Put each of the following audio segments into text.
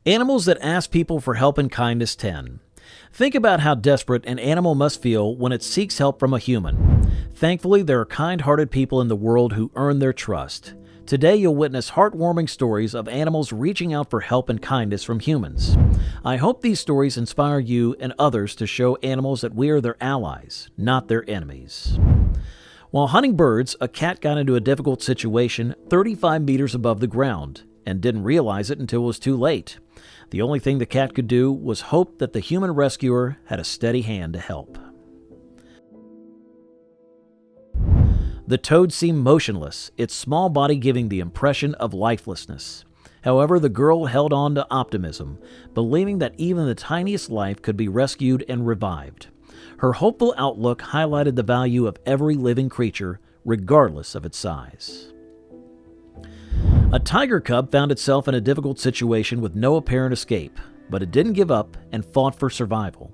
Animals that ask people for help and kindness 10. Think about how desperate an animal must feel when it seeks help from a human. Thankfully, there are kind-hearted people in the world who earn their trust. Today, you'll witness heartwarming stories of animals reaching out for help and kindness from humans. I hope these stories inspire you and others to show animals that we are their allies, not their enemies. While hunting birds, a cat got into a difficult situation 35 meters above the ground and didn't realize it until it was too late. The only thing the cat could do was hope that the human rescuer had a steady hand to help. The toad seemed motionless, its small body giving the impression of lifelessness. However, the girl held on to optimism, believing that even the tiniest life could be rescued and revived. Her hopeful outlook highlighted the value of every living creature, regardless of its size. A tiger cub found itself in a difficult situation with no apparent escape, but it didn't give up and fought for survival.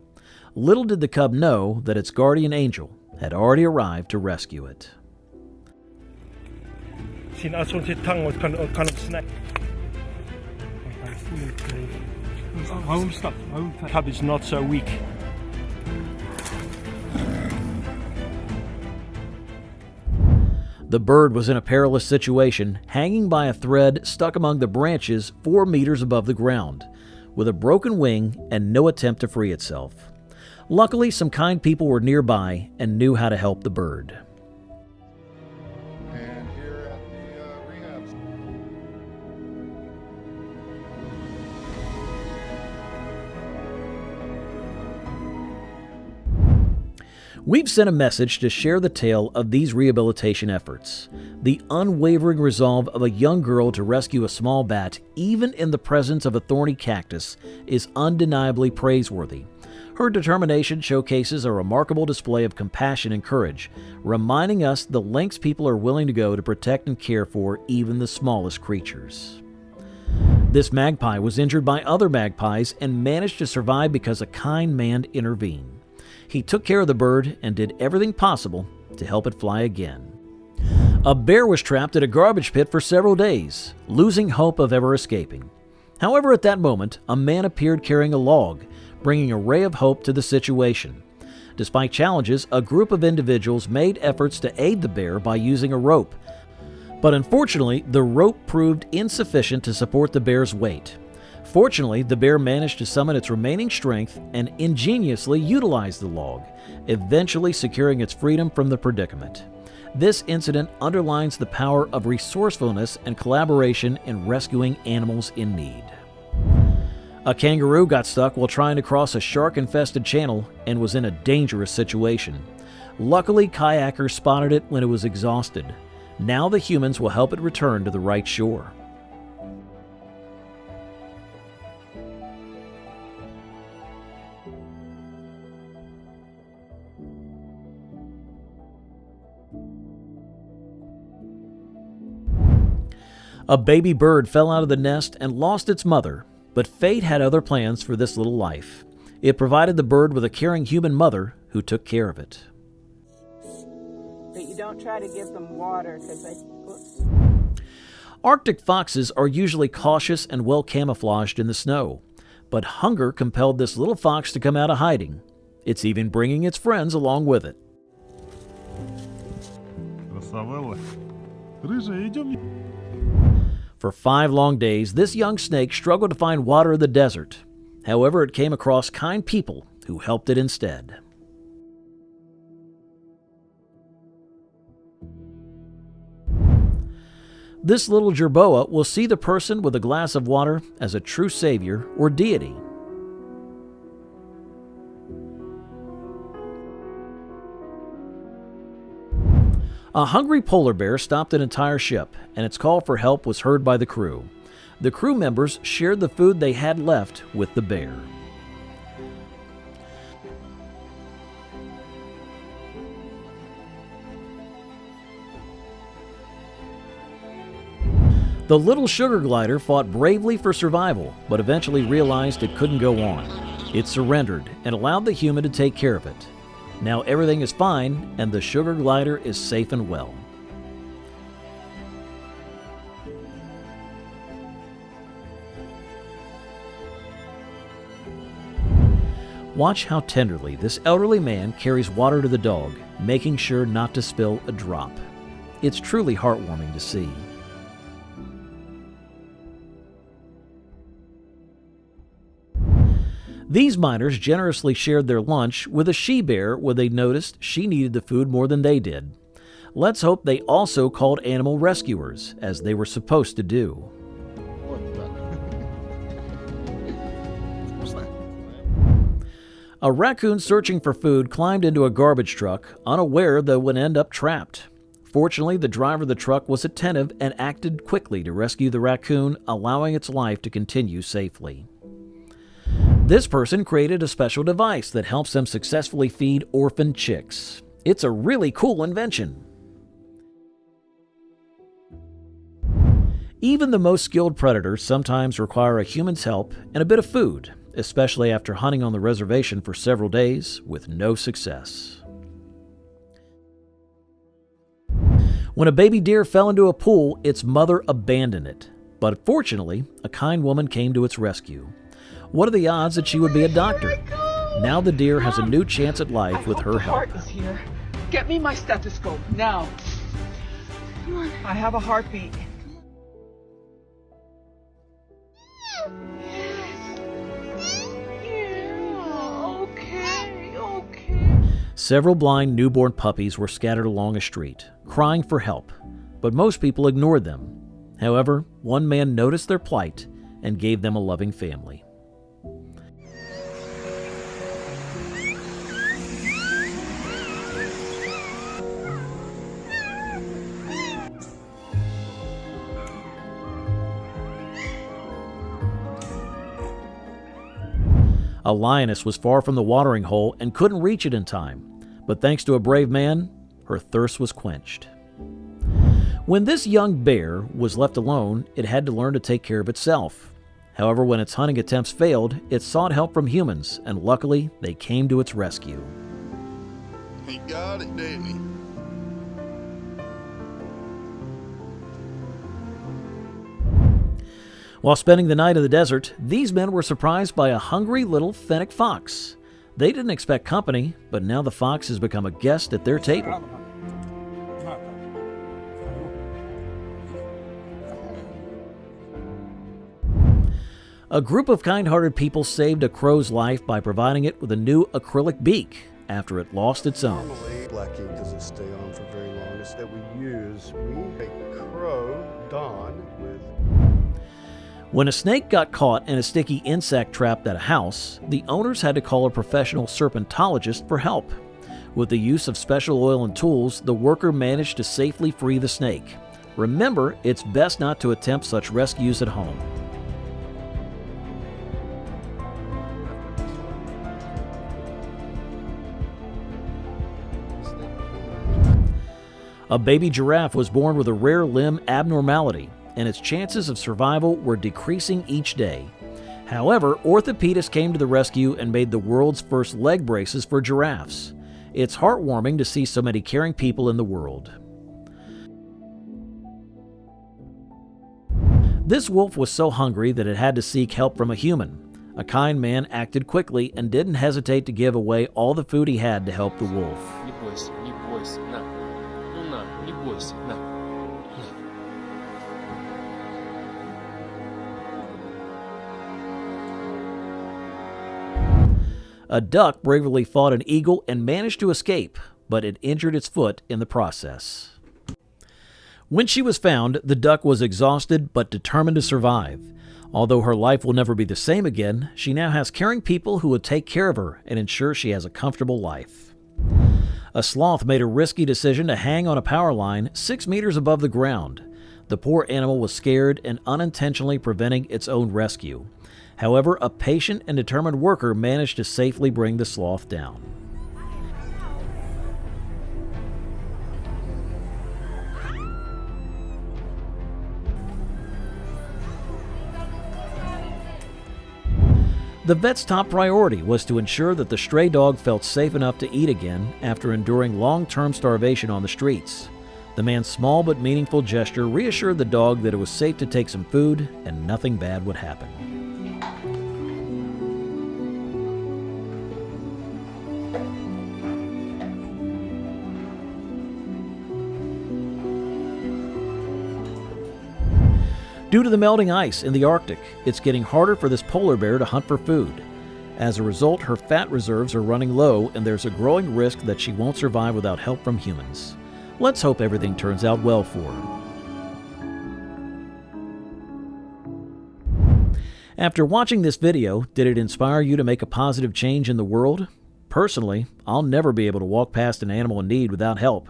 Little did the cub know that its guardian angel had already arrived to rescue it. I just wanted tongue was kind of snack. Cub is not so weak. The bird was in a perilous situation, hanging by a thread stuck among the branches 4 meters above the ground, with a broken wing and no attempt to free itself. Luckily, some kind people were nearby and knew how to help the bird. And here at the rehab. We've sent a message to share the tale of these rehabilitation efforts. The unwavering resolve of a young girl to rescue a small bat, even in the presence of a thorny cactus, is undeniably praiseworthy. Her determination showcases a remarkable display of compassion and courage, reminding us the lengths people are willing to go to protect and care for even the smallest creatures. This magpie was injured by other magpies and managed to survive because a kind man intervened. He took care of the bird and did everything possible to help it fly again. A bear was trapped at a garbage pit for several days, losing hope of ever escaping. However, at that moment, a man appeared carrying a log, bringing a ray of hope to the situation. Despite challenges, a group of individuals made efforts to aid the bear by using a rope. But unfortunately, the rope proved insufficient to support the bear's weight. Fortunately, the bear managed to summon its remaining strength and ingeniously utilize the log, eventually securing its freedom from the predicament. This incident underlines the power of resourcefulness and collaboration in rescuing animals in need. A kangaroo got stuck while trying to cross a shark-infested channel and was in a dangerous situation. Luckily, kayakers spotted it when it was exhausted. Now the humans will help it return to the right shore. A baby bird fell out of the nest and lost its mother, but fate had other plans for this little life. It provided the bird with a caring human mother who took care of it. But you don't try to give them water because they... Arctic foxes are usually cautious and well camouflaged in the snow, but hunger compelled this little fox to come out of hiding. It's even bringing its friends along with it. For 5 long days, this young snake struggled to find water in the desert. However, it came across kind people who helped it instead. This little jerboa will see the person with a glass of water as a true savior or deity. A hungry polar bear stopped an entire ship, and its call for help was heard by the crew. The crew members shared the food they had left with the bear. The little sugar glider fought bravely for survival, but eventually realized it couldn't go on. It surrendered and allowed the human to take care of it. Now everything is fine, and the sugar glider is safe and well. Watch how tenderly this elderly man carries water to the dog, making sure not to spill a drop. It's truly heartwarming to see. These miners generously shared their lunch with a she-bear when they noticed she needed the food more than they did. Let's hope they also called animal rescuers, as they were supposed to do. What's that? A raccoon searching for food climbed into a garbage truck, unaware that it would end up trapped. Fortunately, the driver of the truck was attentive and acted quickly to rescue the raccoon, allowing its life to continue safely. This person created a special device that helps them successfully feed orphan chicks. It's a really cool invention. Even the most skilled predators sometimes require a human's help and a bit of food, especially after hunting on the reservation for several days with no success. When a baby deer fell into a pool, its mother abandoned it. But fortunately, a kind woman came to its rescue. What are the odds that she would be a doctor? Now the deer has a new chance at life with her help. Heart is here. Get me my stethoscope now. I have a heartbeat. Okay. Several blind newborn puppies were scattered along a street, crying for help, but most people ignored them. However, one man noticed their plight and gave them a loving family. A lioness was far from the watering hole and couldn't reach it in time, but thanks to a brave man, her thirst was quenched. When this young bear was left alone, it had to learn to take care of itself. However, when its hunting attempts failed, it sought help from humans, and luckily, they came to its rescue. He got it, didn't he? While spending the night in the desert, these men were surprised by a hungry little fennec fox. They didn't expect company, but now the fox has become a guest at their table. A group of kind-hearted people saved a crow's life by providing it with a new acrylic beak after it lost its own. Normally, black ink doesn't stay on for very long. It's that we use a crow Dawn with. When a snake got caught in a sticky insect trap at a house, the owners had to call a professional serpentologist for help. With the use of special oil and tools, the worker managed to safely free the snake. Remember, it's best not to attempt such rescues at home. A baby giraffe was born with a rare limb abnormality, and its chances of survival were decreasing each day. However, orthopedists came to the rescue and made the world's first leg braces for giraffes. It's heartwarming to see so many caring people in the world. This wolf was so hungry that it had to seek help from a human. A kind man acted quickly and didn't hesitate to give away all the food he had to help the wolf. Не бойся, на. Ну на, не бойся, на. A duck bravely fought an eagle and managed to escape, but it injured its foot in the process. When she was found, the duck was exhausted but determined to survive. Although her life will never be the same again, she now has caring people who will take care of her and ensure she has a comfortable life. A sloth made a risky decision to hang on a power line 6 meters above the ground. The poor animal was scared and unintentionally preventing its own rescue. However, a patient and determined worker managed to safely bring the sloth down. The vet's top priority was to ensure that the stray dog felt safe enough to eat again after enduring long-term starvation on the streets. The man's small but meaningful gesture reassured the dog that it was safe to take some food and nothing bad would happen. Due to the melting ice in the Arctic, it's getting harder for this polar bear to hunt for food. As a result, her fat reserves are running low, and there's a growing risk that she won't survive without help from humans. Let's hope everything turns out well for her. After watching this video, did it inspire you to make a positive change in the world? Personally, I'll never be able to walk past an animal in need without help.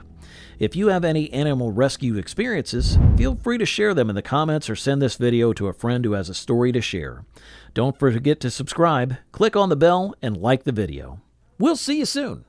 If you have any animal rescue experiences, feel free to share them in the comments or send this video to a friend who has a story to share. Don't forget to subscribe, click on the bell, and like the video. We'll see you soon.